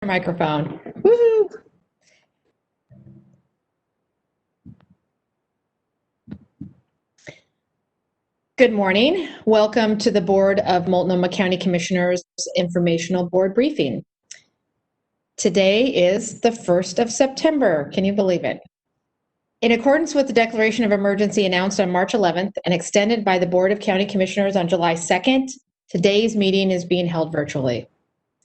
Microphone. Woo! Good morning. Welcome to the Board of Multnomah County Commissioners Informational Board Briefing. Today is the 1st of September. Can you believe it? In accordance with the declaration of emergency announced on March 11th and extended by the Board of County Commissioners on July 2nd, today's meeting is being held virtually.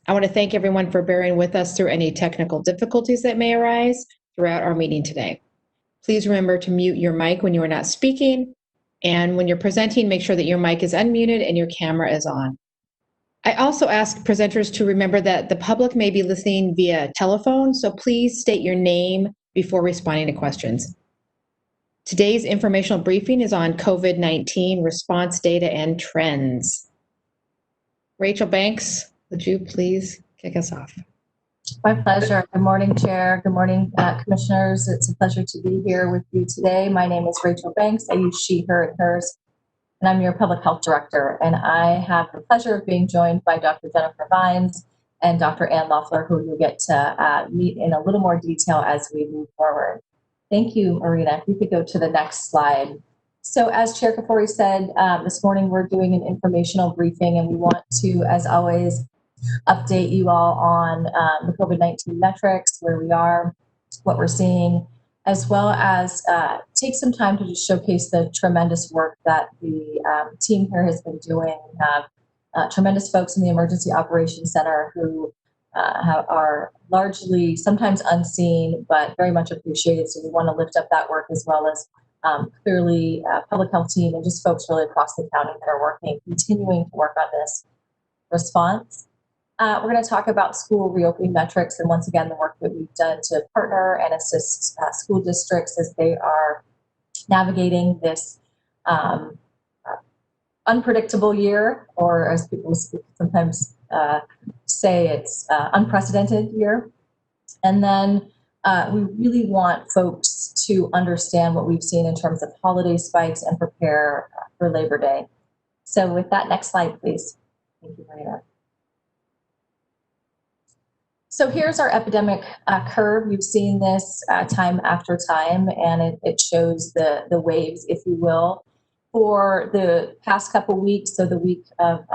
I want to thank everyone for bearing with us through any technical difficulties that may arise throughout our meeting today. Please remember to mute your mic when you are not speaking, and when you're presenting, make sure that your mic is unmuted and your camera is on. I also ask presenters to remember that the public may be listening via telephone, so please state your name before responding to questions. Today's informational briefing is on COVID-19 response data and trends. Rachel Banks, would you please kick us off? My pleasure. Good morning, Chair. Good morning, Commissioners. It's a pleasure to be here with you today. My name is Rachel Banks. I use she, her, and hers, and I'm your Public Health Director. And I have the pleasure of being joined by Dr. Jennifer Vines and Dr. Ann Loeffler, who you'll get to meet in a little more detail as we move forward. Thank you, Marina. If you could go to the next slide. So as Chair Kafori said, this morning we're doing an informational briefing, and we want to, as always, update you all on the COVID-19 metrics, where we are, what we're seeing, as well as take some time to just showcase the tremendous work that the team here has been doing. We have tremendous folks in the Emergency Operations Center who are largely sometimes unseen, but very much appreciated. So we want to lift up that work, as well as clearly public health team and just folks really across the county that are continuing to work on this response. We're going to talk about school reopening metrics, and once again, the work that we've done to partner and assist school districts as they are navigating this unpredictable year, or as people sometimes say, it's unprecedented year. And then we really want folks to understand what we've seen in terms of holiday spikes and prepare for Labor Day. So with that, next slide, please. Thank you, Marina. So here's our epidemic curve. You've seen this time after time, and it shows the waves, if you will. For the past couple weeks, so the week of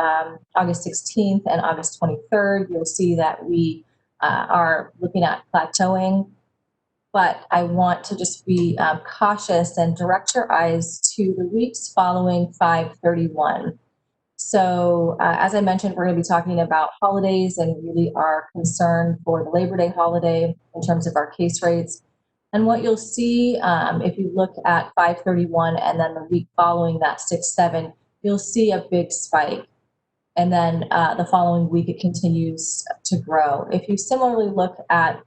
August 16th and August 23rd, you'll see that we are looking at plateauing. But I want to just be cautious and direct your eyes to the weeks following 5/31. So as I mentioned, we're going to be talking about holidays and really are concerned for the Labor Day holiday in terms of our case rates. And what you'll see if you look at 5/31 and then the week following that 6/7, you'll see a big spike. And then the following week, it continues to grow. If you similarly look at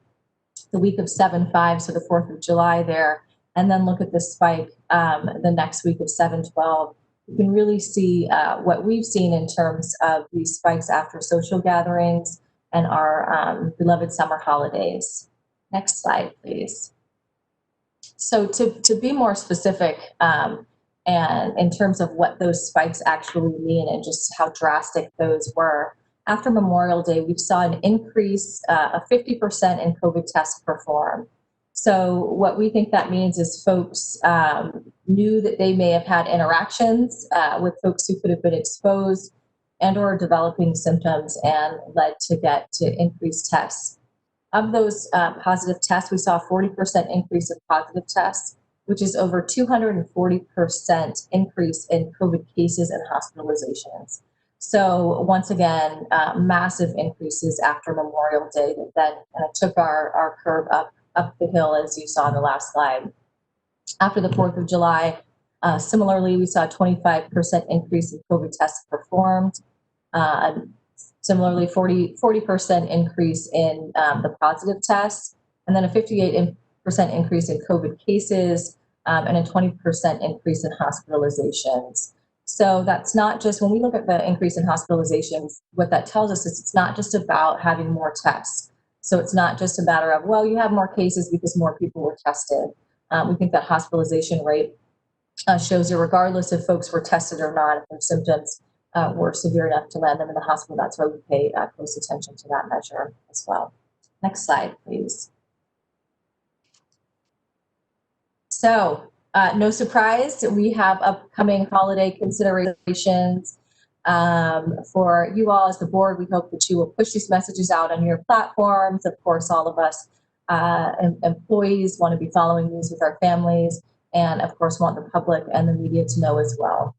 the week of 7/5, so the 4th of July there, and then look at the spike the next week of 7/12, you can really see what we've seen in terms of these spikes after social gatherings and our beloved summer holidays. Next slide, please. So to be more specific, and in terms of what those spikes actually mean and just how drastic those were, after Memorial Day, we saw an increase of 50% in COVID tests performed. So what we think that means is folks knew that they may have had interactions with folks who could have been exposed and or developing symptoms, and led to get to increased tests. Of those positive tests, we saw a 40% increase in positive tests, which is over 240% increase in COVID cases and hospitalizations. So once again, massive increases after Memorial Day that then took our curve up the hill, as you saw in the last slide. After the 4th of July, similarly, we saw a 25% increase in COVID tests performed. Similarly, 40% increase in the positive tests, and then a 58% increase in COVID cases, and a 20% increase in hospitalizations. So that's not just, when we look at the increase in hospitalizations, what that tells us is it's not just about having more tests. So it's not just a matter of, well, you have more cases because more people were tested. We think that hospitalization rate shows you, regardless if folks were tested or not, if their symptoms were severe enough to land them in the hospital. That's why we pay close attention to that measure as well. Next slide, please. So, no surprise, we have upcoming holiday considerations for you all as the board. We hope that you will push these messages out on your platforms. Of course, all of us employees want to be following these with our families, and of course want the public and the media to know as well.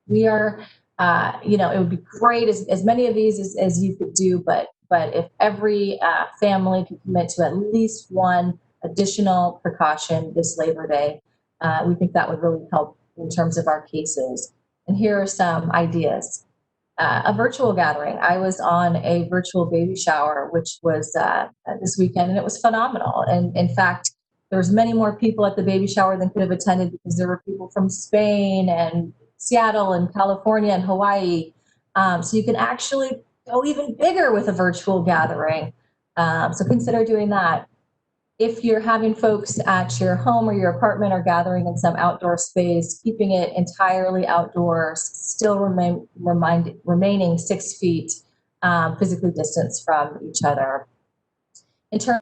We are, it would be great as many of these as you could do, but if every family could commit to at least one additional precaution this Labor Day, we think that would really help in terms of our cases. And here are some ideas. A virtual gathering. I was on a virtual baby shower, which was this weekend, and it was phenomenal. And in fact, there was many more people at the baby shower than could have attended because there were people from Spain and Seattle and California and Hawaii. So you can actually go even bigger with a virtual gathering. So consider doing that. If you're having folks at your home or your apartment or gathering in some outdoor space, keeping it entirely outdoors, still remaining 6 feet physically distanced from each other. In terms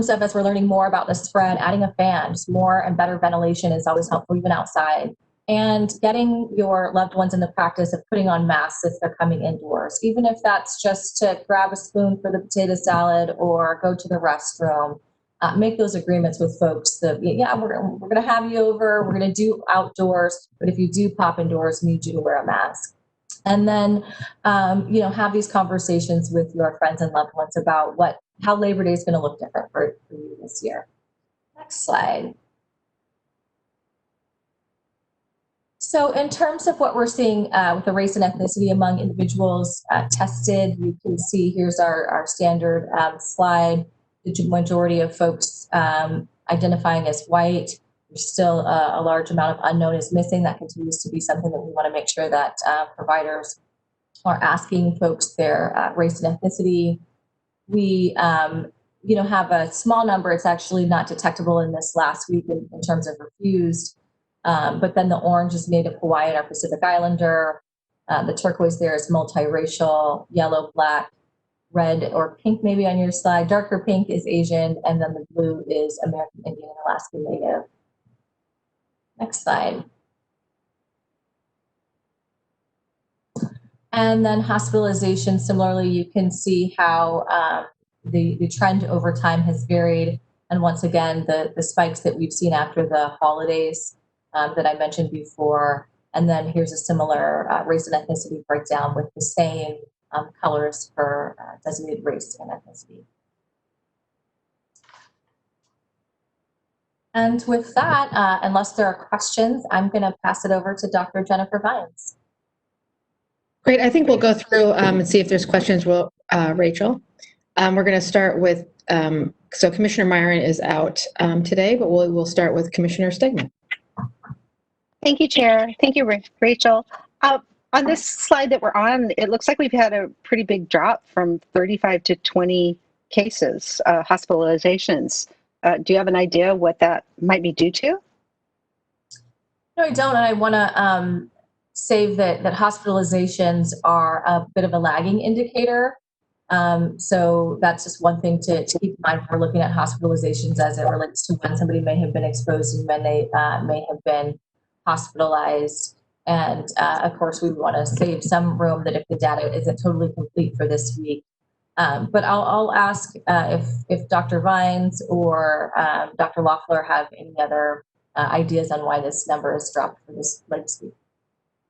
of, as we're learning more about the spread, adding a fan, just more and better ventilation is always helpful, even outside. And getting your loved ones in the practice of putting on masks if they're coming indoors, even if that's just to grab a spoon for the potato salad or go to the restroom. Make those agreements with folks that, yeah, we're going to have you over, we're going to do outdoors, but if you do pop indoors, we need you to wear a mask. And then, have these conversations with your friends and loved ones about how Labor Day is going to look different for you this year. Next slide. So in terms of what we're seeing with the race and ethnicity among individuals tested, you can see here's our standard slide. The majority of folks identifying as white. There's still a large amount of unknown is missing. That continues to be something that we want to make sure that providers are asking folks their race and ethnicity. We have a small number. It's actually not detectable in this last week in terms of refused. But then the orange is Native Hawaiian or Pacific Islander. The turquoise there is multiracial, yellow, black, red, or pink maybe on your slide. Darker pink is Asian, and then the blue is American Indian and Alaska Native. Next slide. And then hospitalization, similarly, you can see how the trend over time has varied. And once again, the spikes that we've seen after the holidays that I mentioned before. And then here's a similar race and ethnicity breakdown with the same colors for designated race and ethnicity. And with that, unless there are questions, I'm going to pass it over to Dr. Jennifer Vines. Great. I think we'll go through and see if there's questions, Rachel. We're going to start with, so Commissioner Myron is out today, but we'll start with Commissioner Stegman. Thank you, Chair. Thank you, Rachel. On this slide that we're on, it looks like we've had a pretty big drop from 35 to 20 cases, hospitalizations. Do you have an idea what that might be due to? No, I don't. And I want to say that hospitalizations are a bit of a lagging indicator. So that's just one thing to keep in mind when we're looking at hospitalizations as it relates to when somebody may have been exposed and when they may have been hospitalized. And of course, we want to save some room that if the data isn't totally complete for this week. But I'll ask if Dr. Vines or Dr. Loeffler have any other ideas on why this number has dropped for this latest week.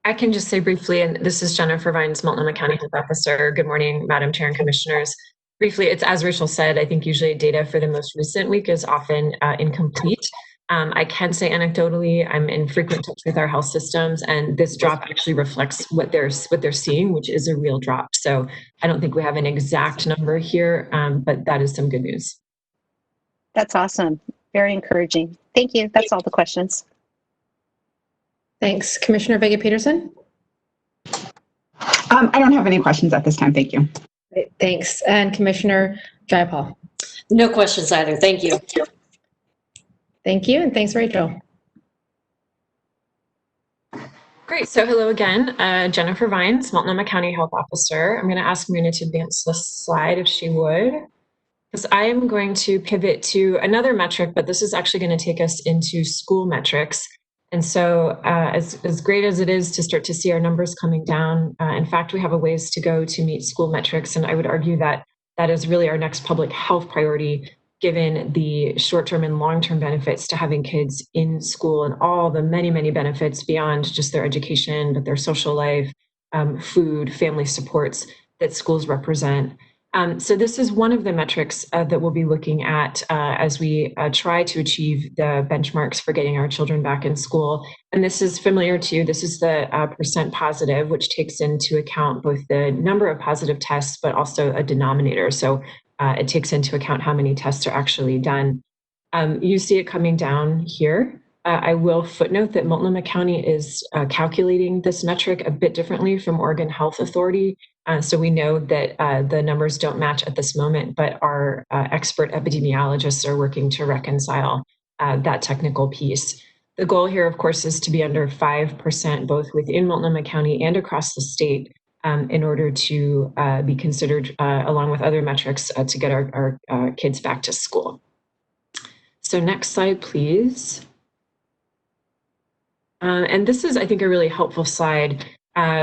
I can just say briefly, and this is Jennifer Vines, Multnomah County Health Officer. Good morning, Madam Chair and Commissioners. Briefly, it's as Rachel said, I think usually data for the most recent week is often incomplete. I can say anecdotally, I'm in frequent touch with our health systems, and this drop actually reflects what they're seeing, which is a real drop. So I don't think we have an exact number here, but that is some good news. That's awesome. Very encouraging. Thank you. That's all the questions. Thanks. Commissioner Vega-Peterson? I don't have any questions at this time. Thank you. Great, thanks. And Commissioner Jayapal? No questions either. Thank you. Thank you, and thanks, Rachel. Great. So hello again, Jennifer Vines, Multnomah County Health Officer. I'm going to ask Marina to advance the slide if she would, because I am going to pivot to another metric, but this is actually going to take us into school metrics. And so as great as it is to start to see our numbers coming down, in fact, we have a ways to go to meet school metrics. And I would argue that that is really our next public health priority, given the short-term and long-term benefits to having kids in school and all the many, many benefits beyond just their education, but their social life, food, family supports that schools represent. So this is one of the metrics that we'll be looking at as we try to achieve the benchmarks for getting our children back in school. And this is familiar to you. This is the percent positive, which takes into account both the number of positive tests, but also a denominator. So it takes into account how many tests are actually done. You see it coming down here. I will footnote that Multnomah County is calculating this metric a bit differently from Oregon Health Authority. So we know that the numbers don't match at this moment, but our expert epidemiologists are working to reconcile that technical piece. The goal here, of course, is to be under 5%, both within Multnomah County and across the state, in order to be considered, along with other metrics, to get our kids back to school. So next slide, please. And this is, I think, a really helpful slide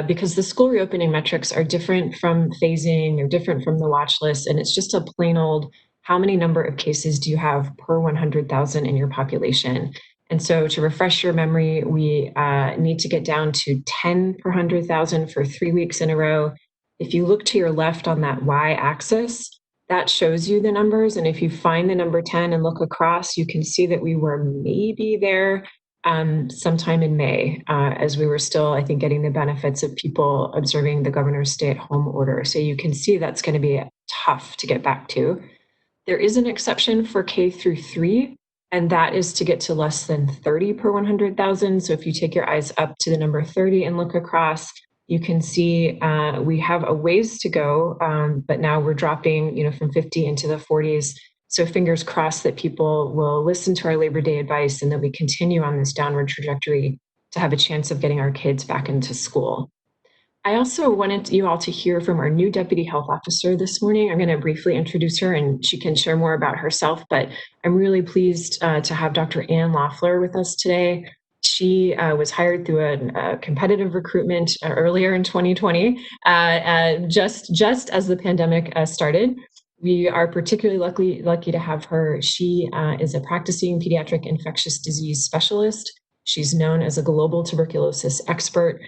because the school reopening metrics are different from phasing or different from the watch list. And it's just a plain old, how many number of cases do you have per 100,000 in your population? And so to refresh your memory, we need to get down to 10 per 100,000 for 3 weeks in a row. If you look to your left on that y-axis, that shows you the numbers. And if you find the number 10 and look across, you can see that we were maybe there sometime in May, as we were still, I think, getting the benefits of people observing the governor's stay-at-home order. So you can see that's going to be tough to get back to. There is an exception for K through 3, and that is to get to less than 30 per 100,000. So if you take your eyes up to the number 30 and look across, you can see we have a ways to go, but now we're dropping, from 50 into the 40s. So fingers crossed that people will listen to our Labor Day advice and that we continue on this downward trajectory to have a chance of getting our kids back into school. I also wanted you all to hear from our new Deputy Health Officer this morning. I'm going to briefly introduce her and she can share more about herself, but I'm really pleased to have Dr. Ann Loeffler with us today. She was hired through a competitive recruitment earlier in 2020, just as the pandemic started. We are particularly lucky to have her. She is a practicing pediatric infectious disease specialist. She's known as a global tuberculosis expert.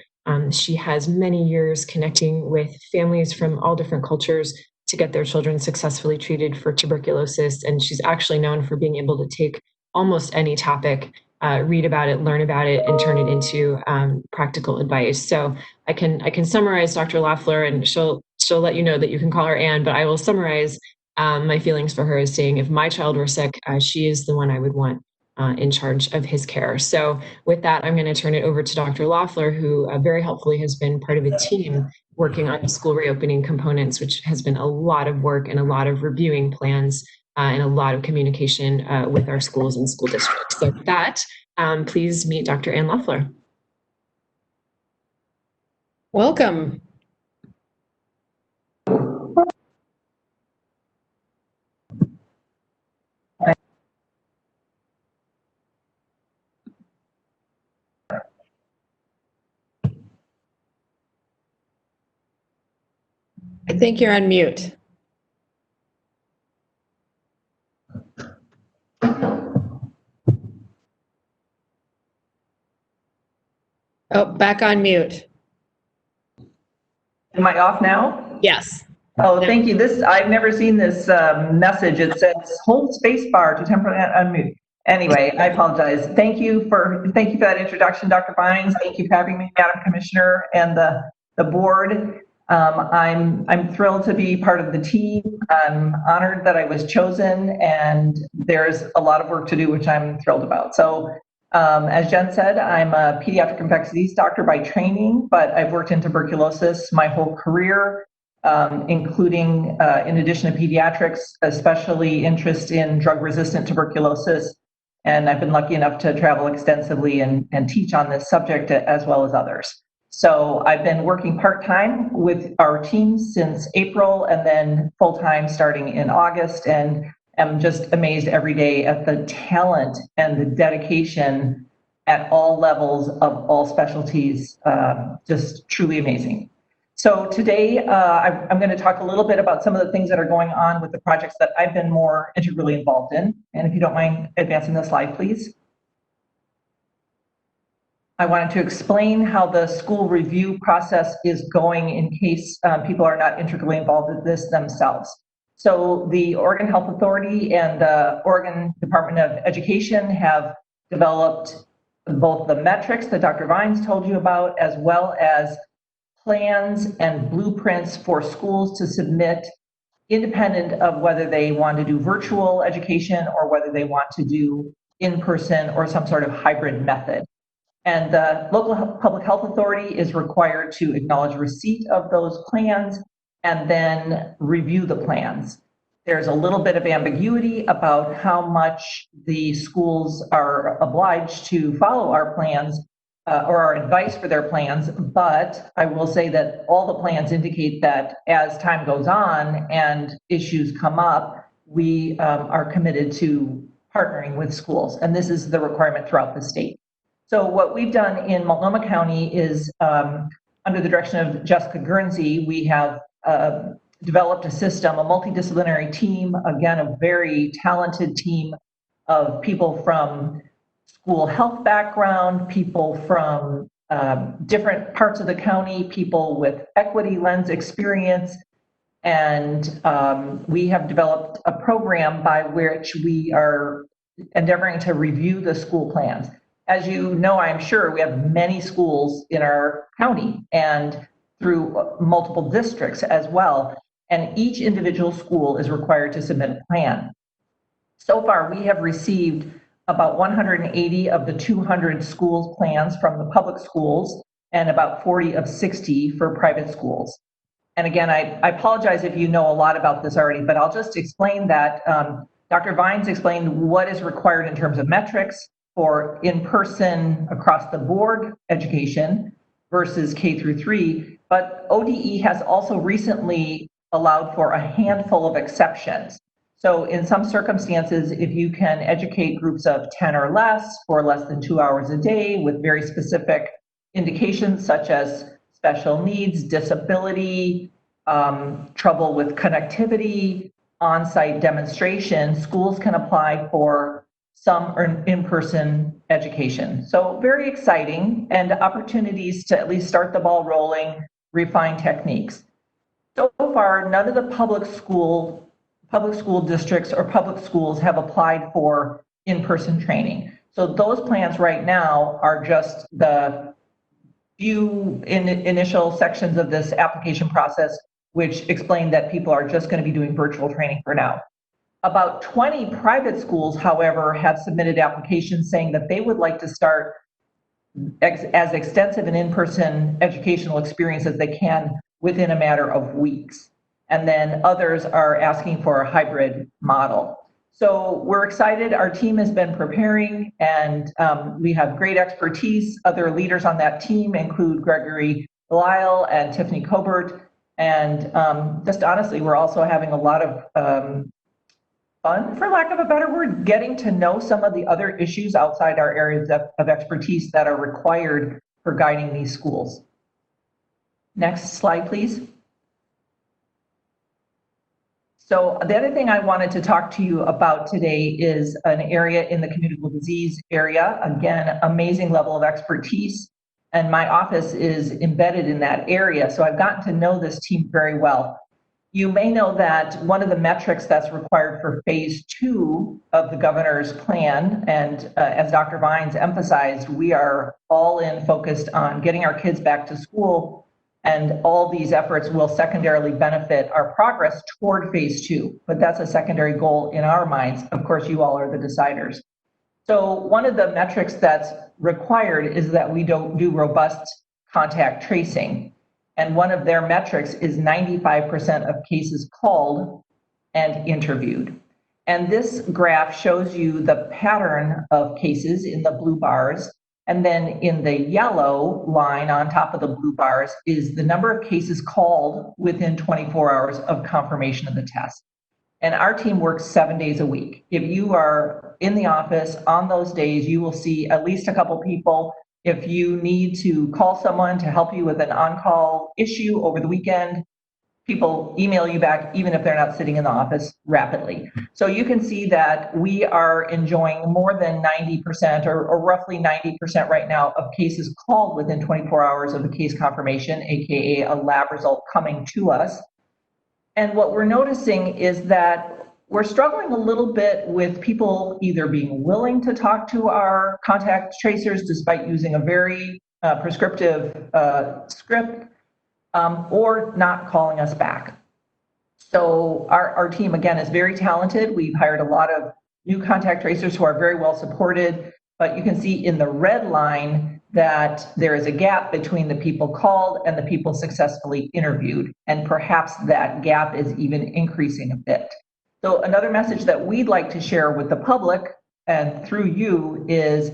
She has many years connecting with families from all different cultures to get their children successfully treated for tuberculosis. And she's actually known for being able to take almost any topic, read about it, learn about it, and turn it into practical advice. So I can summarize Dr. Loeffler, and she'll let you know that you can call her Ann, but I will summarize my feelings for her as saying, if my child were sick, she is the one I would want in charge of his care. So with that, I'm going to turn it over to Dr. Loeffler, who very helpfully has been part of a team working on the school reopening components, which has been a lot of work and a lot of reviewing plans and a lot of communication with our schools and school districts. So with that, please meet Dr. Ann Loeffler. Welcome. I think you're on mute. Oh, back on mute. Am I off now? Yes. Oh, thank you. I've never seen this message. It says hold space bar to temporarily unmute. Anyway, I apologize. Thank you for that introduction, Dr. Vines. Thank you for having me, Madam Commissioner, and the board. I'm thrilled to be part of the team. I'm honored that I was chosen, and there's a lot of work to do, which I'm thrilled about. So as Jen said, I'm a pediatric infectious disease doctor by training, but I've worked in tuberculosis my whole career, including, in addition to pediatrics, especially interest in drug-resistant tuberculosis And I've been lucky enough to travel extensively and teach on this subject as well as others. So I've been working part-time with our team since April and then full-time starting in August, and am just amazed every day at the talent and the dedication at all levels of all specialties, just truly amazing. So today I'm going to talk a little bit about some of the things that are going on with the projects that I've been more integrally involved in. And if you don't mind advancing the slide, please. I wanted to explain how the school review process is going in case people are not integrally involved with this themselves. So the Oregon Health Authority and the Oregon Department of Education have developed both the metrics that Dr. Vines told you about, as well as plans and blueprints for schools to submit, independent of whether they want to do virtual education or whether they want to do in-person or some sort of hybrid method. And the local public health authority is required to acknowledge receipt of those plans and then review the plans. There's a little bit of ambiguity about how much the schools are obliged to follow our plans or our advice for their plans, but I will say that all the plans indicate that as time goes on and issues come up, we are committed to partnering with schools, and this is the requirement throughout the state. So what we've done in Multnomah County is, under the direction of Jessica Guernsey, we have developed a system, a multidisciplinary team, again, a very talented team of people from school health background, people from different parts of the county, people with equity lens experience, and we have developed a program by which we are endeavoring to review the school plans. As you know, I'm sure we have many schools in our county and through multiple districts as well, and each individual school is required to submit a plan. So far, we have received about 180 of the 200 schools plans from the public schools and about 40 of 60 for private schools. And again, I apologize if you know a lot about this already, but I'll just explain that Dr. Vines explained what is required in terms of metrics for in-person across the board education versus K through 3, but ODE has also recently allowed for a handful of exceptions. So in some circumstances, if you can educate groups of 10 or less for less than 2 hours a day with very specific indications such as special needs, disability, trouble with connectivity, on-site demonstration, schools can apply for some in-person education. So very exciting, and opportunities to at least start the ball rolling, refine techniques. So far, none of the public school districts or public schools have applied for in-person training. So those plans right now are just the few initial sections of this application process, which explain that people are just going to be doing virtual training for now. About 20 private schools, however, have submitted applications saying that they would like to start as extensive an in-person educational experience as they can within a matter of weeks. And then others are asking for a hybrid model. So we're excited. Our team has been preparing, and we have great expertise. Other leaders on that team include Gregory Lyle and Tiffany Cobert. And just honestly, we're also having a lot of fun, for lack of a better word, getting to know some of the other issues outside our areas of expertise that are required for guiding these schools. Next slide, please. So the other thing I wanted to talk to you about today is an area in the communicable disease area. Again, amazing level of expertise, and my office is embedded in that area. So I've gotten to know this team very well. You may know that one of the metrics that's required for phase 2 of the governor's plan, and as Dr. Vines emphasized, we are all in focused on getting our kids back to school, and all these efforts will secondarily benefit our progress toward phase 2. But that's a secondary goal in our minds. Of course, you all are the deciders. So one of the metrics that's required is that we don't do robust contact tracing. And one of their metrics is 95% of cases called and interviewed. And this graph shows you the pattern of cases in the blue bars. And then in the yellow line on top of the blue bars is the number of cases called within 24 hours of confirmation of the test. And our team works 7 days a week. If you are in the office on those days, you will see at least a couple people. If you need to call someone to help you with an on-call issue over the weekend, people email you back even if they're not sitting in the office rapidly. So you can see that we are enjoying more than 90% or roughly 90% right now of cases called within 24 hours of the case confirmation, AKA a lab result coming to us. And what we're noticing is that we're struggling a little bit with people either being willing to talk to our contact tracers despite using a very prescriptive script, or not calling us back. So our team, again, is very talented. We've hired a lot of new contact tracers who are very well supported, but you can see in the red line that there is a gap between the people called and the people successfully interviewed, and perhaps that gap is even increasing a bit. So another message that we'd like to share with the public and through you is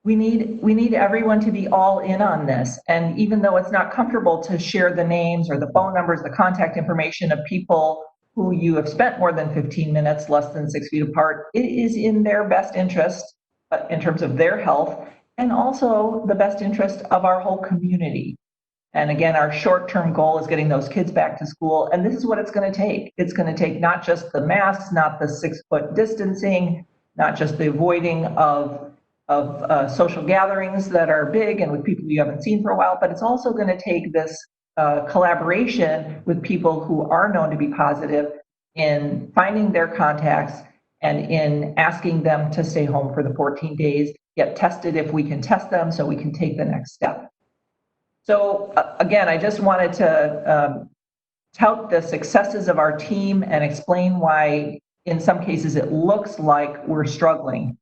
we need everyone to be all in on this. And even though it's not comfortable to share the names or the phone numbers, the contact information of people who you have spent more than 15 minutes, less than 6 feet apart, it is in their best interest in terms of their health, and also the best interest of our whole community. And again, our short-term goal is getting those kids back to school. And this is what it's going to take. It's going to take not just the masks, not the 6-foot distancing, not just the avoiding of social gatherings that are big and with people you haven't seen for a while, but it's also going to take this collaboration with people who are known to be positive in finding their contacts and in asking them to stay home for the 14 days, get tested if we can test them so we can take the next step. So again, I just wanted to tout the successes of our team and explain why in some cases it looks like we're struggling,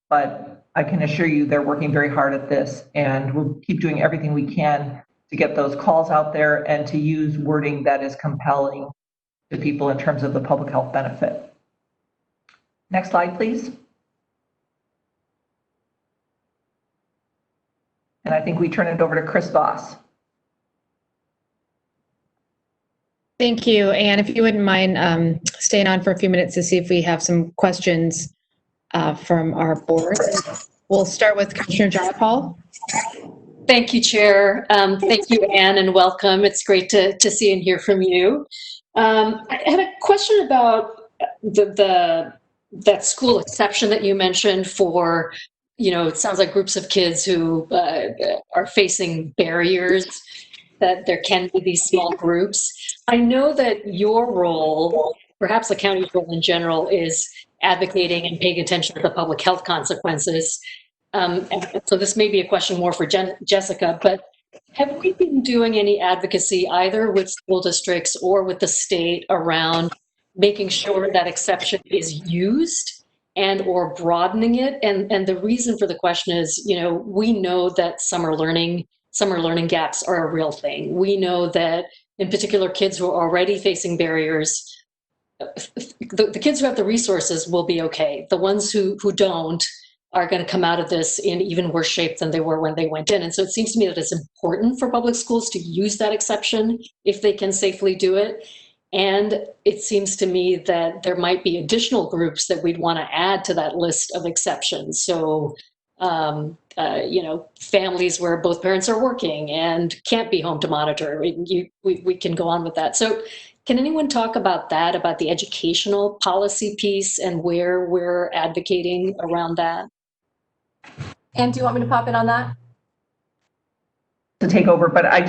but I can assure you they're working very hard at this, and we'll keep doing everything we can to get those calls out there and to use wording that is compelling to people in terms of the public health benefit. Next slide, please. And I think we turn it over to Chris Voss. Thank you. And if you wouldn't mind staying on for a few minutes to see if we have some questions from our board. We'll start with Commissioner Jayapal. Thank you, Chair. Thank you, Anne, and welcome. It's great to see and hear from you. I had a question about that school exception that you mentioned for, it sounds like groups of kids who are facing barriers, that there can be these small groups. I know that your role, perhaps the county's role in general, is advocating and paying attention to the public health consequences. And so this may be a question more for Jessica, but have we been doing any advocacy either with school districts or with the state around making sure that exception is used and or broadening it? And the reason for the question is, we know that summer learning gaps are a real thing. We know that in particular kids who are already facing barriers, the kids who have the resources will be okay. The ones who don't are going to come out of this in even worse shape than they were when they went in. And so it seems to me that it's important for public schools to use that exception if they can safely do it. And it seems to me that there might be additional groups that we'd want to add to that list of exceptions. So, families where both parents are working and can't be home to monitor. We can go on with that. So can anyone talk about that, about the educational policy piece and where we're advocating around that? And do you want me to pop in on that? To take over, but I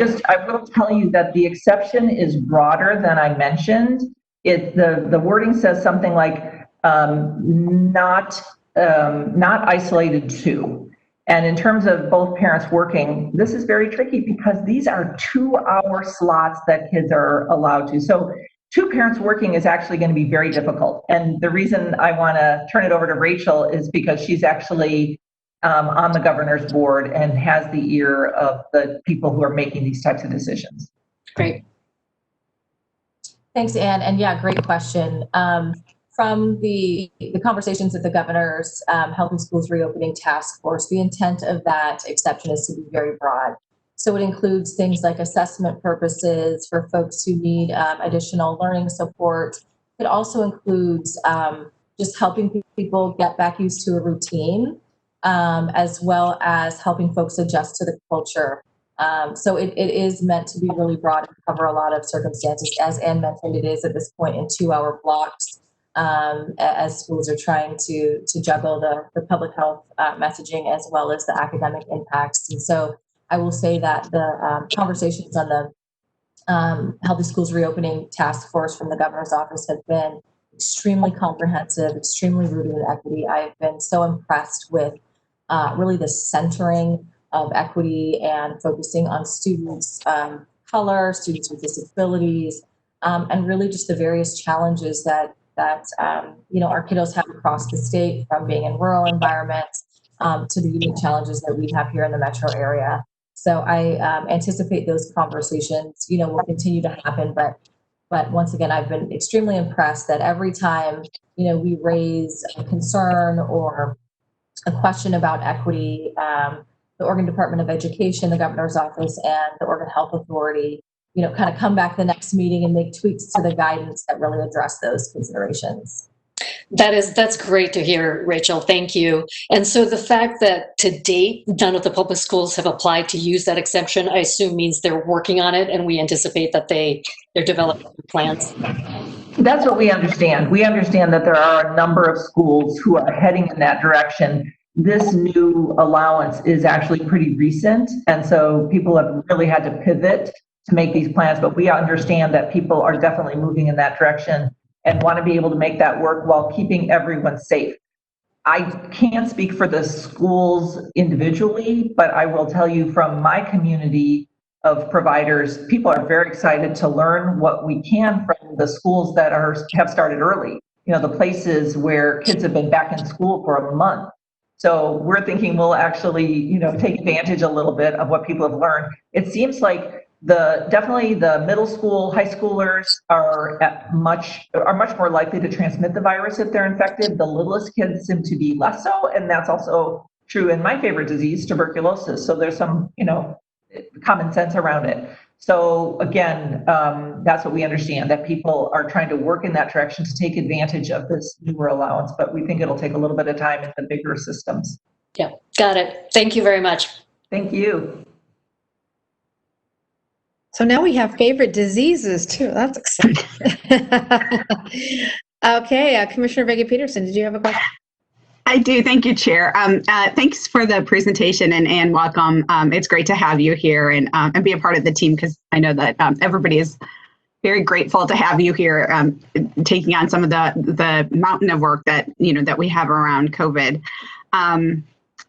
will tell you that the exception is broader than I mentioned. The wording says something like not isolated to. And in terms of both parents working, this is very tricky because these are 2-hour slots that kids are allowed to. So 2 parents working is actually going to be very difficult. And the reason I want to turn it over to Rachel is because she's actually on the governor's board and has the ear of the people who are making these types of decisions. Great. Thanks, Anne. And yeah, great question. From from the conversations of the governor's Healthy Schools Reopening Task Force, the intent of that exception is to be very broad. So it includes things like assessment purposes for folks who need additional learning support. It also includes just helping people get back used to a routine, as well as helping folks adjust to the culture. So it is meant to be really broad and cover a lot of circumstances. As Anne mentioned, it is at this point in 2-hour blocks, as schools are trying to juggle the public health messaging as well as the academic impacts. And so I will say that the conversations on the Healthy Schools Reopening Task Force from the governor's office have been extremely comprehensive, extremely rooted in equity. I've been so impressed with really the centering of equity and focusing on students' color, students with disabilities, and really just the various challenges that our kiddos have across the state, from being in rural environments to the unique challenges that we have here in the metro area. So I anticipate those conversations, will continue to happen. But once again, I've been extremely impressed that every time, we raise a concern or a question about equity, the Oregon Department of Education, the governor's office, and the Oregon Health Authority, kind of come back the next meeting and make tweaks to the guidance that really address those considerations. That's great to hear, Rachel. Thank you. And so the fact that to date, none of the public schools have applied to use that exception, I assume means they're working on it, and we anticipate that they're developing plans. That's what we understand. We understand that there are a number of schools who are heading in that direction. This new allowance is actually pretty recent, and so people have really had to pivot to make these plans, but we understand that people are definitely moving in that direction and want to be able to make that work while keeping everyone safe. I can't speak for the schools individually, but I will tell you from my community of providers, people are very excited to learn what we can from the schools that have started early. The places where kids have been back in school for a month. So we're thinking we'll actually, take advantage a little bit of what people have learned. It seems like definitely the middle school, high schoolers are much more likely to transmit the virus if they're infected. The littlest kids seem to be less so, and that's also true in my favorite disease, tuberculosis. So there's some, common sense around it. So again, that's what we understand, that people are trying to work in that direction to take advantage of this newer allowance, but we think it'll take a little bit of time in the bigger systems. Yeah, got it. Thank you very much. Thank you. So now we have favorite diseases too. That's exciting. Okay, Commissioner Vega Peterson, did you have a question? I do. Thank you, Chair. Thanks for the presentation, and welcome. It's great to have you here and be a part of the team, because I know that everybody is very grateful to have you here, taking on some of the mountain of work that that we have around COVID.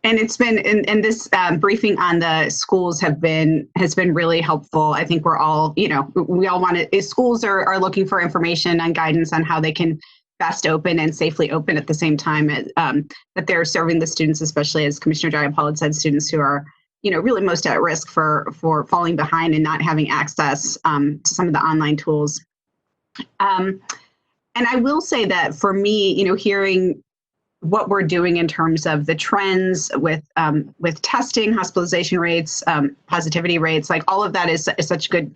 And it's been in this briefing on the schools has been really helpful. I think we're all, we all want to, schools are looking for information and guidance on how they can best open and safely open at the same time that they're serving the students, especially, as Commissioner Jayapal had said, students who are, really most at risk for falling behind and not having access to some of the online tools. And I will say that for me, hearing what we're doing in terms of the trends with testing, hospitalization rates, positivity rates, like all of that is such good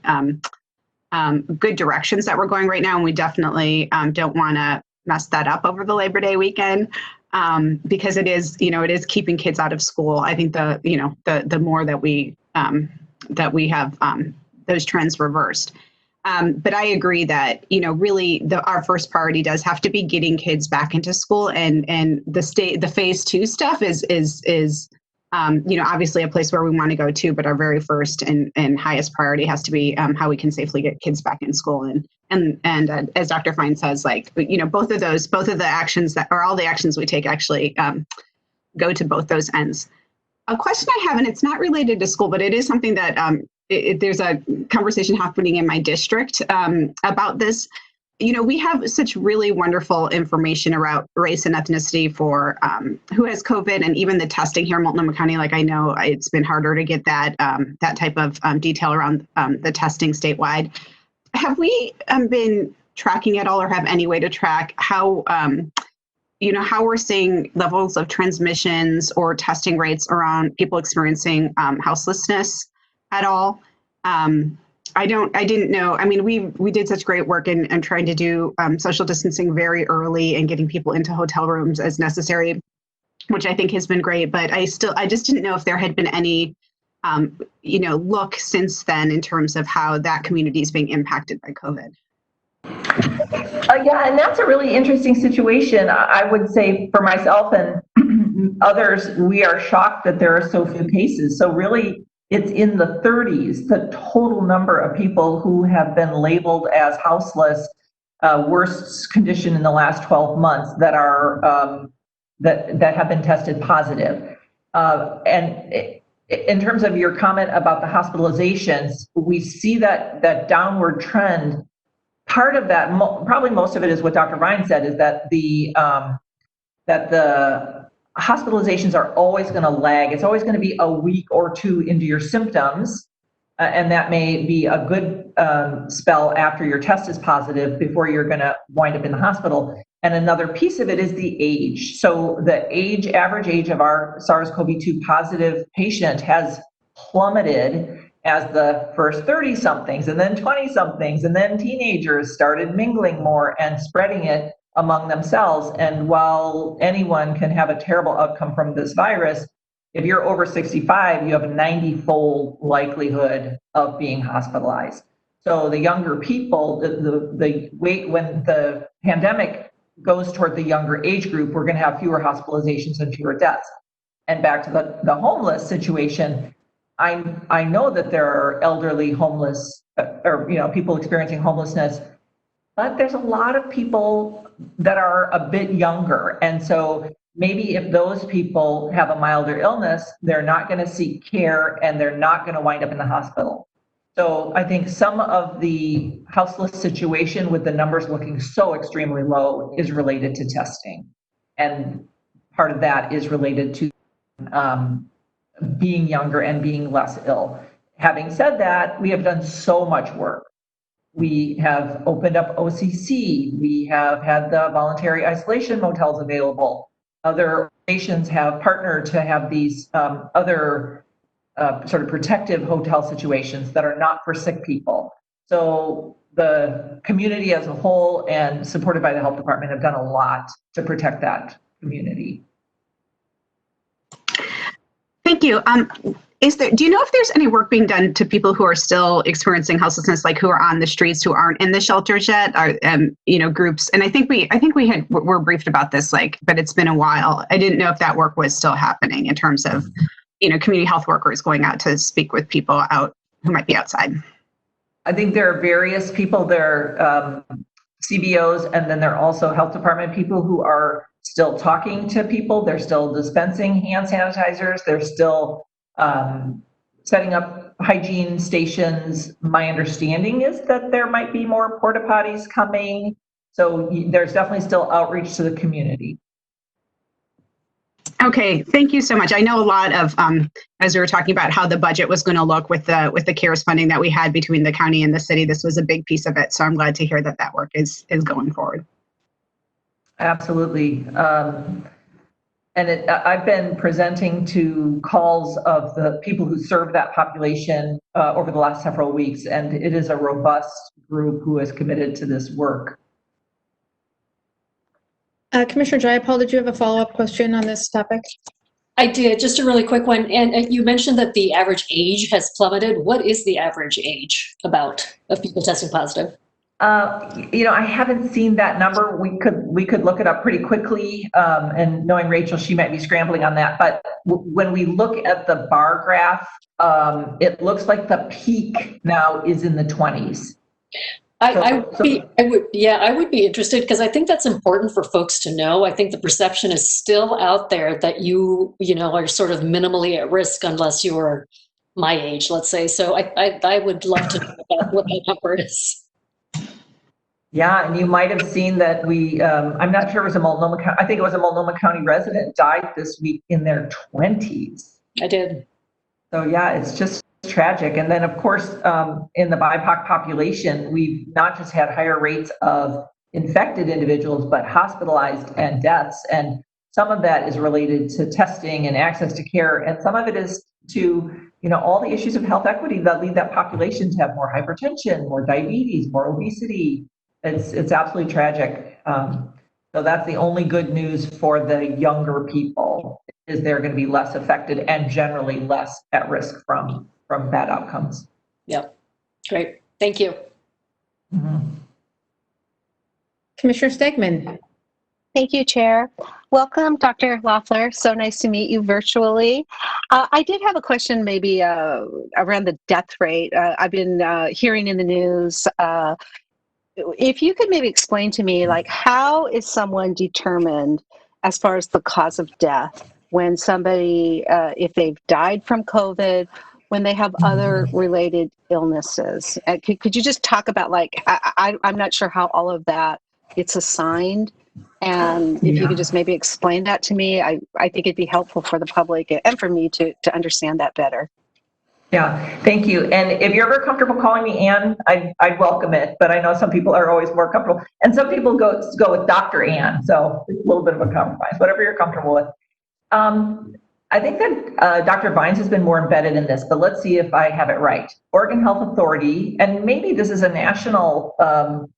good directions that we're going right now, and we definitely don't want to mess that up over the Labor Day weekend, because it is keeping kids out of school. I think the more that we have those trends reversed. But I agree that, really our first priority does have to be getting kids back into school, and the phase 2 stuff is obviously a place where we want to go to, but our very first and highest priority has to be how we can safely get kids back in school. And as Dr. Fine says, both of the actions all the actions we take actually go to both those ends. A question I have, and it's not related to school, but it is something that there's a conversation happening in my district about this. We have such really wonderful information about race and ethnicity for who has COVID, and even the testing here in Multnomah County. I know it's been harder to get that type of detail around the testing statewide. Have we been tracking at all or have any way to track how, how we're seeing levels of transmissions or testing rates around people experiencing houselessness at all? I didn't know. I mean, we did such great work in trying to do social distancing very early and getting people into hotel rooms as necessary, which I think has been great. But I just didn't know if there had been any, look since then in terms of how that community is being impacted by COVID. Yeah, and that's a really interesting situation. I would say for myself and others, we are shocked that there are so few cases. So really, it's in the 30s, the total number of people who have been labeled as houseless, worst condition in the last 12 months that are that have been tested positive. And in terms of your comment about the hospitalizations, we see that downward trend. Part of that, probably most of it, is what Dr. Ryan said, is that the hospitalizations are always going to lag. It's always going to be a week or two into your symptoms, and that may be a good spell after your test is positive before you're going to wind up in the hospital. And another piece of it is the age. So the average age of our SARS-CoV-2 positive patient has plummeted as the first 30-somethings and then 20-somethings and then teenagers started mingling more and spreading it among themselves. And while anyone can have a terrible outcome from this virus, if you're over 65, you have a 90-fold likelihood of being hospitalized. So the younger people, the weight, when the pandemic goes toward the younger age group, we're going to have fewer hospitalizations and fewer deaths. And back to the homeless situation, I know that there are elderly homeless or people experiencing homelessness, but there's a lot of people that are a bit younger. And so maybe if those people have a milder illness, they're not going to seek care and they're not going to wind up in the hospital. So I think some of the houseless situation with the numbers looking so extremely low is related to testing. And part of that is related to being younger and being less ill. Having said that, we have done so much work. We have opened up OCC. We have had the voluntary isolation motels available. Other organizations have partnered to have these other sort of protective hotel situations that are not for sick people. So the community as a whole and supported by the health department have done a lot to protect that community. Thank you. Do you know if there's any work being done to people who are still experiencing houselessness, like who are on the streets, who aren't in the shelters yet, or groups? And I think we were briefed about this, but it's been a while. I didn't know if that work was still happening in terms of, community health workers going out to speak with people out who might be outside. I think there are various people. There are CBOs, and then there are also health department people who are still talking to people. They're still dispensing hand sanitizers. They're still setting up hygiene stations. My understanding is that there might be more porta potties coming. So there's definitely still outreach to the community. Okay, thank you so much. I know a lot of, as we were talking about how the budget was going to look with the CARES funding that we had between the county and the city, this was a big piece of it. So I'm glad to hear that work is going forward. Absolutely. And I've been presenting to calls of the people who serve that population over the last several weeks, and it is a robust group who is committed to this work. Commissioner Jayapal, did you have a follow-up question on this topic? I did, just a really quick one. And you mentioned that the average age has plummeted. What is the average age of people testing positive? I haven't seen that number. We could look it up pretty quickly. And knowing Rachel, she might be scrambling on that. But when we look at the bar graph, it looks like the peak now is in the 20s. I would be interested, because I think that's important for folks to know. I think the perception is still out there that you are sort of minimally at risk unless you're my age, let's say. So I would love to know about what that number is. Yeah, and you might have seen that I'm not sure it was a Multnomah County, I think it was a Multnomah County resident died this week in their 20s. I did. So yeah, it's just tragic. And then, of course, in the BIPOC population, we've not just had higher rates of infected individuals, but hospitalized and deaths. And some of that is related to testing and access to care. And some of it is to, all the issues of health equity that lead that population to have more hypertension, more diabetes, more obesity. It's absolutely tragic. So that's the only good news for the younger people, is they're going to be less affected and generally less at risk from bad outcomes. Yep. Great. Thank you. Mm-hmm. Commissioner Stegman. Thank you, Chair. Welcome, Dr. Loeffler. So nice to meet you virtually. I did have a question maybe around the death rate. I've been hearing in the news. If you could maybe explain to me, like, how is someone determined as far as the cause of death when somebody, if they've died from COVID, when they have other related illnesses? Could you just talk about, like, I'm not sure how all of that gets assigned. And if you could just maybe explain that to me, I think it'd be helpful for the public and for me to understand that better. Yeah, thank you. And if you're ever comfortable calling me Ann, I'd welcome it. But I know some people are always more comfortable. And some people go with Dr. Ann. So it's a little bit of a compromise, whatever you're comfortable with. I think that Dr. Vines has been more embedded in this, but let's see if I have it right. Oregon Health Authority, and maybe this is a national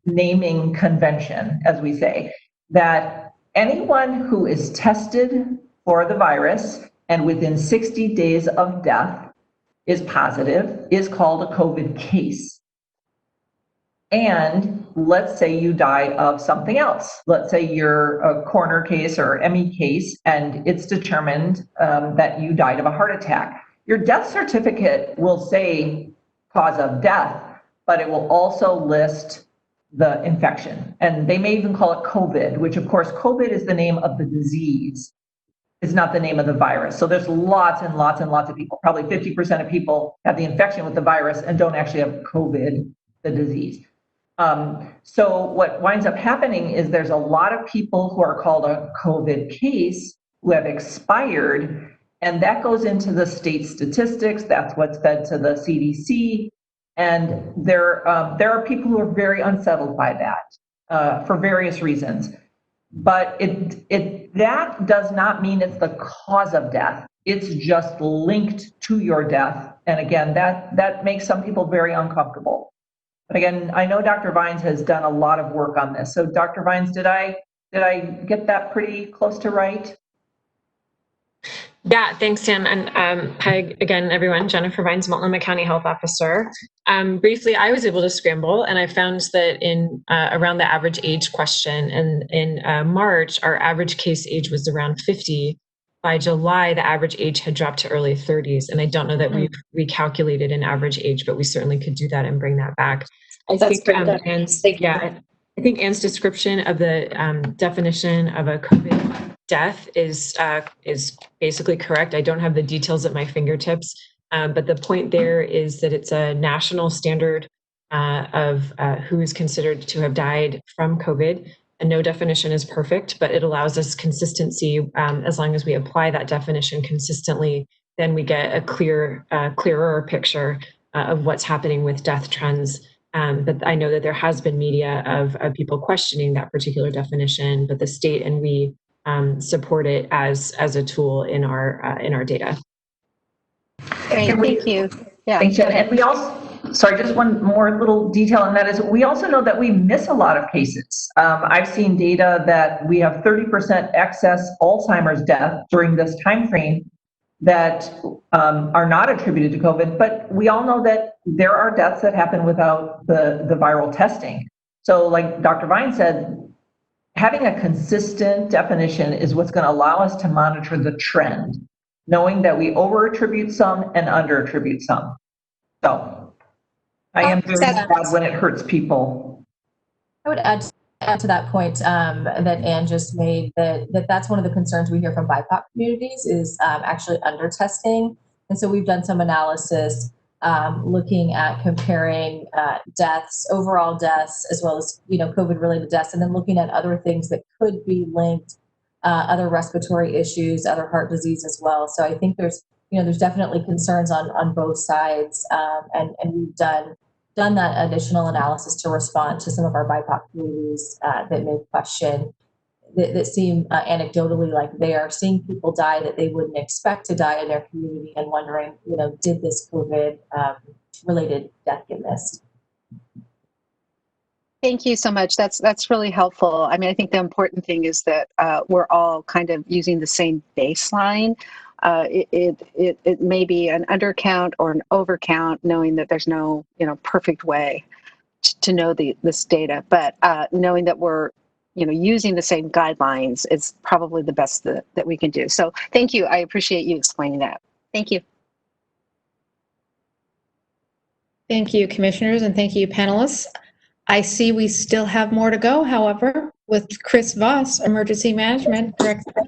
naming convention, as we say, that anyone who is tested for the virus and within 60 days of death is positive is called a COVID case. And let's say you die of something else. Let's say you're a coroner case or ME case, and it's determined that you died of a heart attack. Your death certificate will say cause of death, but it will also list the infection. And they may even call it COVID, which of course, COVID is the name of the disease. It's not the name of the virus. So there's lots and lots and lots of people, probably 50% of people have the infection with the virus and don't actually have COVID, the disease. So what winds up happening is there's a lot of people who are called a COVID case who have expired, and that goes into the state statistics. That's what's fed to the CDC. And there are people who are very unsettled by that for various reasons. But that does not mean it's the cause of death. It's just linked to your death. And again, that makes some people very uncomfortable. But again, I know Dr. Vines has done a lot of work on this. So Dr. Vines, did I get that pretty close to right? Yeah, thanks, Sam. And hi again, everyone. Jennifer Vines, Multnomah County Health Officer. Briefly, I was able to scramble, and I found that in around the average age question, and in March, our average case age was around 50. By July, the average age had dropped to early 30s. And I don't know that we've recalculated an average age, but we certainly could do that and bring that back. I think Ann's description of the definition of a COVID death is basically correct. I don't have the details at my fingertips, but the point there is that it's a national standard of who is considered to have died from COVID. And no definition is perfect, but it allows us consistency. As long as we apply that definition consistently, then we get a clearer picture of what's happening with death trends. But I know that there has been media of people questioning that particular definition, but the state and we support it as a tool in our data. Great, thank you. Yeah. Thanks, Jen. And we also, sorry, just one more little detail, and that is we also know that we miss a lot of cases. I've seen data that we have 30% excess Alzheimer's death during this time frame that are not attributed to COVID, but we all know that there are deaths that happen without the viral testing. So like Dr. Vine said, having a consistent definition is what's going to allow us to monitor the trend, knowing that we over-attribute some and under-attribute some. So I am very sad when it hurts people. I would add to that point that Ann just made, that's one of the concerns we hear from BIPOC communities is actually under testing. And so we've done some analysis looking at comparing deaths, overall deaths, as well as COVID-related deaths, and then looking at other things that could be linked, other respiratory issues, other heart disease as well. So I think there's there's definitely concerns on both sides, and we've done that additional analysis to respond to some of our BIPOC communities that may question, that seem anecdotally like they are seeing people die that they wouldn't expect to die in their community, and wondering, did this COVID related death get missed? Thank you so much. That's really helpful. I mean, I think the important thing is that we're all kind of using the same baseline. It may be an undercount or an overcount, knowing that there's no perfect way to know this data, but knowing that we're using the same guidelines is probably the best that we can do. So thank you. I appreciate you explaining that. Thank you. Thank you, commissioners, and thank you, panelists. I see we still have more to go, however, with Chris Voss, Emergency Management Director.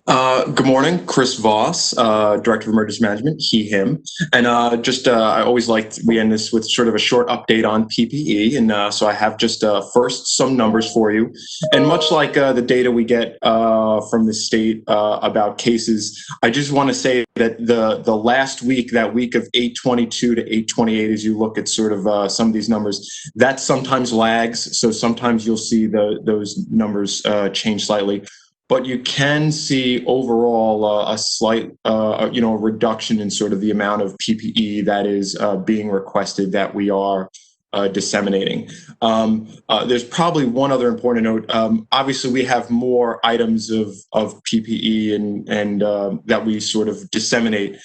Good morning, Chris Voss, Director of Emergency Management, he, him. And I always we end this with sort of a short update on PPE. And so I have just first some numbers for you. And much like the data we get from the state about cases, I just want to say that the last week, that week of 8/22 to 8/28, as you look at sort of some of these numbers, that sometimes lags. So sometimes you'll see those numbers change slightly. But you can see overall a slight, reduction in sort of the amount of PPE that is being requested that we are disseminating. There's probably one other important note. Obviously, we have more items of PPE and that we sort of disseminate.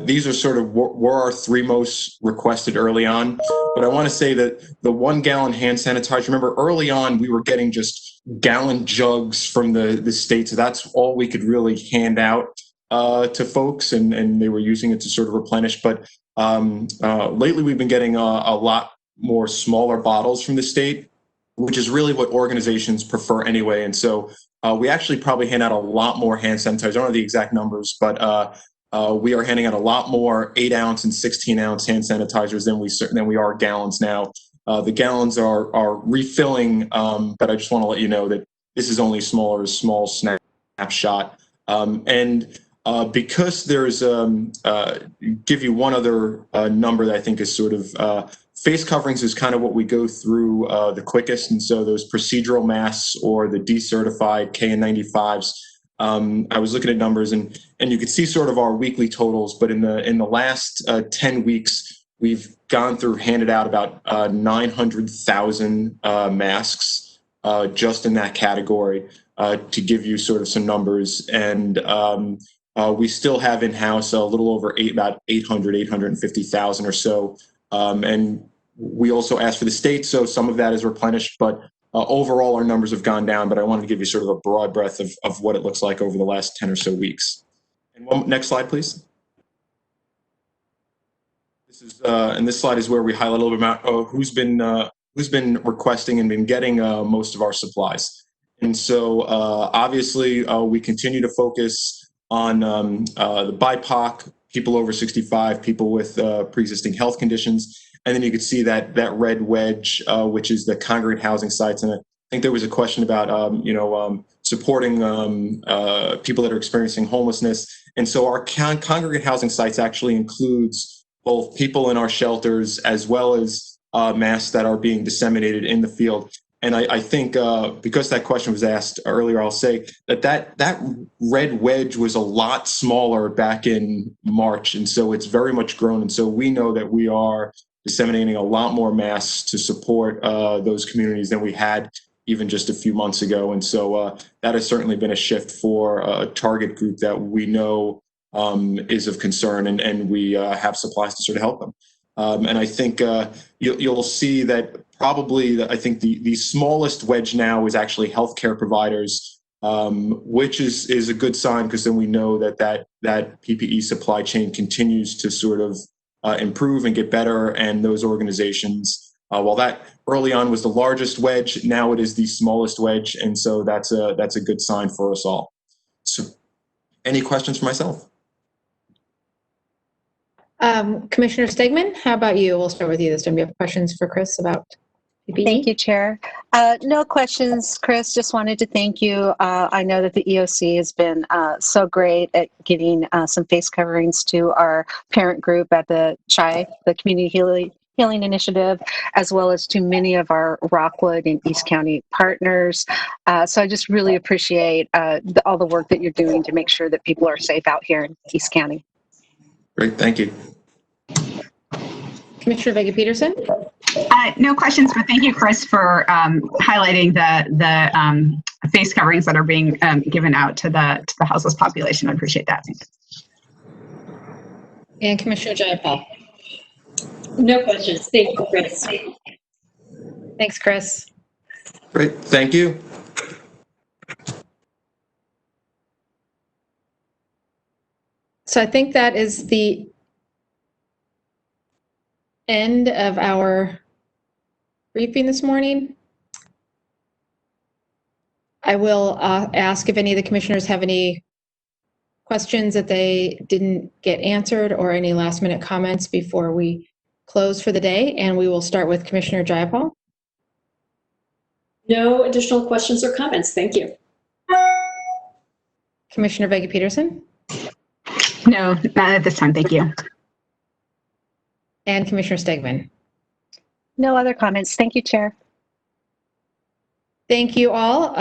These are sort of were our three most requested early on. But I want to say that the 1 gallon hand sanitizer, remember early on, we were getting just gallon jugs from the state. So that's all we could really hand out to folks, and they were using it to sort of replenish. But lately we've been getting a lot more smaller bottles from the state, which is really what organizations prefer anyway. And so we actually probably hand out a lot more hand sanitizer. I don't know the exact numbers, but we are handing out a lot more 8-ounce and 16-ounce hand sanitizers than we are gallons now. The gallons are refilling, but I just want to let you know that this is only a small snapshot. Because there's, give you one other number that I think is sort of, face coverings is kind of what we go through the quickest. And so those procedural masks or the decertified KN95s, I was looking at numbers and you could see sort of our weekly totals, but in the last 10 weeks, we've gone through, handed out about 900,000 masks just in that category to give you sort of some numbers. And we still have in-house a little over about 850,000 or so. And we also asked for the state, so some of that is replenished, but overall our numbers have gone down. But I wanted to give you sort of a broad breadth of what it looks like over the last 10 or so weeks. And next slide, please. This is and this slide is where we highlight a little bit about who's been requesting and been getting most of our supplies. And so obviously we continue to focus on the BIPOC, people over 65, people with pre-existing health conditions. And then you can see that red wedge, which is the congregate housing sites. And I think there was a question about, supporting people that are experiencing homelessness. And so our congregate housing sites actually includes both people in our shelters as well as masks that are being disseminated in the field. And I think because that question was asked earlier, I'll say that red wedge was a lot smaller back in March. And so it's very much grown. And so we know that we are disseminating a lot more masks to support those communities than we had even just a few months ago. And so that has certainly been a shift for a target group that we know is of concern, and we have supplies to sort of help them. And I think you'll see that probably, I think the smallest wedge now is actually healthcare providers, which is a good sign, because then we know that PPE supply chain continues to sort of improve and get better. And those organizations, while that early on was the largest wedge, now it is the smallest wedge. And so that's a good sign for us all. So any questions for myself? Commissioner Stegman, how about you? We'll start with you this time. Do you have questions for Chris about Thank you, Chair. No questions, Chris. Just wanted to thank you. I know that the EOC has been so great at getting some face coverings to our parent group at the CHI, the Community Healing Initiative, as well as to many of our Rockwood and East County partners. So I just really appreciate all the work that you're doing to make sure that people are safe out here in East County. Great, thank you. Commissioner Vega-Peterson? No questions, but thank you, Chris, for highlighting the face coverings that are being given out to the houseless population. I appreciate that. And Commissioner Jayapal? No questions. Thank you, Chris. Thanks, Chris. Great, thank you. So I think that is the end of our briefing this morning. I will ask if any of the commissioners have any questions that they didn't get answered or any last minute comments before we close for the day. And we will start with Commissioner Jayapal. No additional questions or comments. Thank you. Commissioner Vega-Peterson? No, not at this time. Thank you. And Commissioner Stegman? No other comments. Thank you, Chair. Thank you all.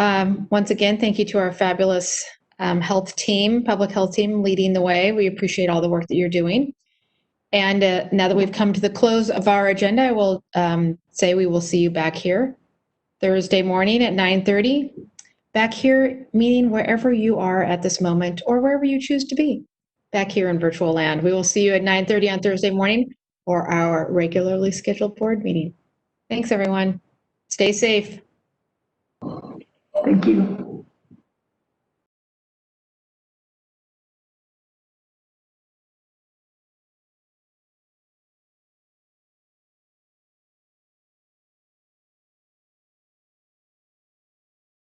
Once again, thank you to our fabulous health team, public health team leading the way. We appreciate all the work that you're doing. And now that we've come to the close of our agenda, I will say we will see you back here Thursday morning at 9:30. Back here, meeting wherever you are at this moment or wherever you choose to be, back here in virtual land. We will see you at 9:30 on Thursday morning for our regularly scheduled board meeting. Thanks, everyone. Stay safe. Thank you.